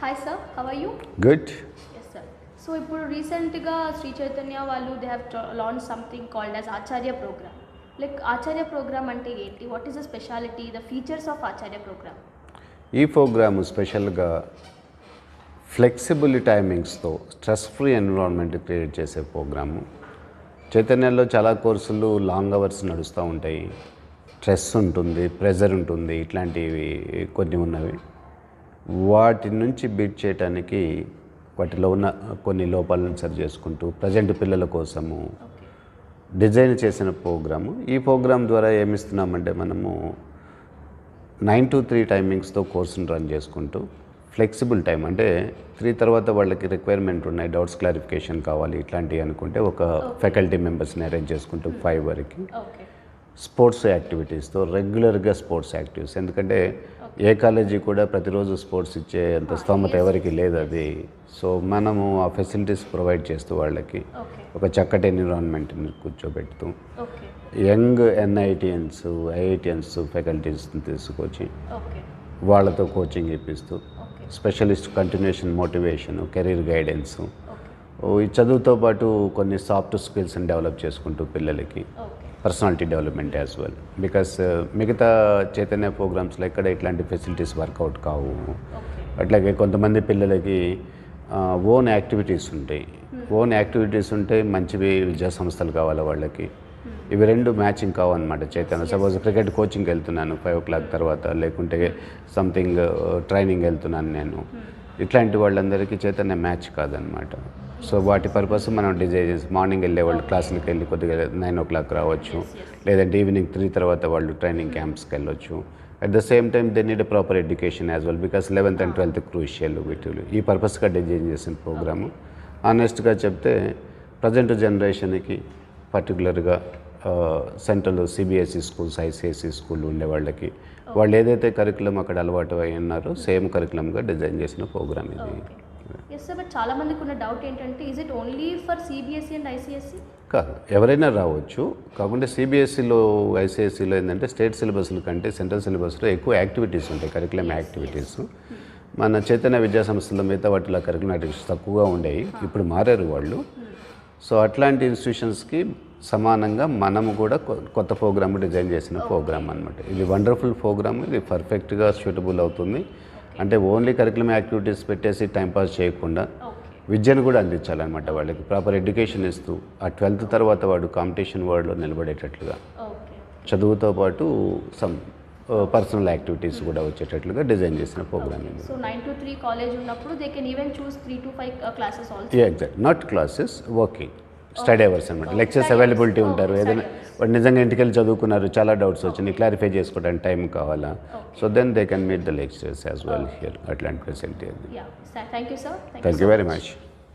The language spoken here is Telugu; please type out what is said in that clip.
Hi sir, how are you? Good. Yes sir. So ఇప్పుడు రీసెంట్గా శ్రీ చైతన్య వాళ్ళు they have launch something called as Acharya programme. Like Acharya programme అంటే ఏంటి? What is the speciality, the features of Acharya programme? ఈ ప్రోగ్రాము స్పెషల్గా ఫ్లెక్సిబుల్ టైమింగ్స్తో స్ట్రెస్ ఫ్రీ ఎన్విరాన్మెంట్ క్రియేట్ చేసే ప్రోగ్రాము. చైతన్యలో చాలా కోర్సులు లాంగ్ అవర్స్ నడుస్తూ ఉంటాయి, స్ట్రెస్ ఉంటుంది, ప్రెజర్ ఉంటుంది, ఇట్లాంటివి కొన్ని ఉన్నవి. వాటి నుంచి బీట్ చేయడానికి వాటిలో ఉన్న కొన్ని లోపాలను సరి చేసుకుంటూ ప్రజెంట్ పిల్లల కోసము డిజైన్ చేసిన ప్రోగ్రాము. ఈ ప్రోగ్రాం ద్వారా ఏమిస్తున్నామంటే మనము 9 to 3 టైమింగ్స్తో కోర్సును రన్ చేసుకుంటూ ఫ్లెక్సిబుల్ టైం అంటే 3 తర్వాత వాళ్ళకి రిక్వైర్మెంట్ ఉన్నాయి, డౌట్స్ క్లారిఫికేషన్ కావాలి ఇట్లాంటివి అనుకుంటే ఒక ఫ్యాకల్టీ మెంబర్స్ని అరేంజ్ చేసుకుంటూ 5 వరకు స్పోర్ట్స్ యాక్టివిటీస్తో రెగ్యులర్గా స్పోర్ట్స్ యాక్టివిటీస్. ఎందుకంటే ఏ కాలేజీ కూడా ప్రతిరోజు స్పోర్ట్స్ ఇచ్చే అంత స్తోమత ఎవరికి లేదు అది. సో మనము ఆ ఫెసిలిటీస్ ప్రొవైడ్ చేస్తూ వాళ్ళకి ఒక చక్కటి ఎన్విరాన్మెంట్ని కూర్చోబెడుతూ యంగ్ ఎన్ఐటిఎన్స్, ఐఐటిఎన్స్ ఫ్యాకల్టీస్ని తీసుకొచ్చి వాళ్ళతో కోచింగ్ ఇప్పిస్తూ specialist continuation motivation, career guidance, ఈ చదువుతో పాటు కొన్ని సాఫ్ట్ స్కిల్స్ని డెవలప్ చేసుకుంటూ పిల్లలకి personality development as well. Because మిగతా చైతన్య ప్రోగ్రామ్స్లో ఎక్కడ ఇట్లాంటి ఫెసిలిటీస్ వర్కౌట్ కావు. అట్లాగే కొంతమంది పిల్లలకి ఓన్ యాక్టివిటీస్ ఉంటాయి, మంచివి విద్యా సంస్థలు కావాలి వాళ్ళకి. ఇవి రెండు మ్యాచింగ్ కావన్నమాట చైతన్య. సపోజ్ క్రికెట్ కోచింగ్కి వెళ్తున్నాను 5 o'clock తర్వాత, లేకుంటే సంథింగ్ ట్రైనింగ్ వెళ్తున్నాను నేను, ఇట్లాంటి వాళ్ళందరికీ చైతన్య మ్యాచ్ కాదనమాట. సో వాటి పర్పస్ మనం డిజైన్ చేసి మార్నింగ్ వెళ్ళే వాళ్ళు క్లాసులకు వెళ్ళి కొద్దిగా 9 o'clock రావచ్చు, లేదంటే ఈవినింగ్ 3 తర్వాత వాళ్ళు ట్రైనింగ్ క్యాంప్స్కి వెళ్ళొచ్చు. At the same time they need proper education as well, because 11th and 12th crucial వీటిలు. ఈ పర్పస్గా డిజైన్ చేసిన ప్రోగ్రాము. ఆనెస్ట్గా చెప్తే ప్రజెంట్ జనరేషన్కి పర్టికులర్గా central CBSE schools, ICICI school ఉండే వాళ్ళకి వాళ్ళు ఏదైతే కరికులం అక్కడ అలవాటు అయి ఉన్నారో సేమ్ కరికులంగా డిజైన్ చేసిన ప్రోగ్రామ్ ఇది. ఎస్ సార్, బట్ చాలా మందికి ఉన్న డౌట్ ఏంటంటే is it only for CBSE and ICSE? కాదు, ఎవరైనా రావచ్చు. కాకుండా సిబిఎస్ఈలో, ఐసిఎస్ఈలో ఏంటంటే స్టేట్ సిలబస్ల కంటే సెంట్రల్ సిలబస్లో ఎక్కువ యాక్టివిటీస్ ఉంటాయి, కరికులం యాక్టివిటీస్. మన చైతన్య విద్యా సంస్థల మిగతా వాటిలో కరికులం యాక్టివిటీస్ తక్కువగా ఉండేవి, ఇప్పుడు మారారు వాళ్ళు. సో అట్లాంటి ఇన్స్టిట్యూషన్స్కి సమానంగా మనము కూడా కొత్త ప్రోగ్రామ్ డిజైన్ చేసిన ప్రోగ్రామ్ అనమాట. ఇది వండర్ఫుల్ ప్రోగ్రామ్, ఇది పర్ఫెక్ట్గా సూటబుల్ అవుతుంది. అంటే ఓన్లీ కరికులం యాక్టివిటీస్ పెట్టేసి టైంపాస్ చేయకుండా విద్యను కూడా అందించాలన్నమాట. వాళ్ళకి ప్రాపర్ ఎడ్యుకేషన్ ఇస్తూ ఆ 12th తర్వాత వాడు కాంపిటీషన్ వరల్డ్లో నిలబడేటట్లుగా, చదువుతో పాటు సమ్ పర్సనల్ యాక్టివిటీస్ కూడా వచ్చేటట్లుగా డిజైన్ చేసిన ప్రోగ్రామ్ ఇది. సో 9 to 3 కాలేజ్ ఉన్నప్పుడు they can even choose 3 to 5 classes also. Exact, not classes, working study hours అనమాట. లెక్చర్స్ అవైలబిలిటీ ఉంటారు. ఏదైనా వాడు నిజంగా ఇంటికి వెళ్ళి చదువుకున్నారు, చాలా డౌట్స్ వచ్చినాయి, క్లారిఫై చేసుకోవడానికి టైం కావాలా, so then they can meet the lecturers as well here. అట్లాంటి ఫెసిలిటీ అది. Thank you sir. Thank you very much.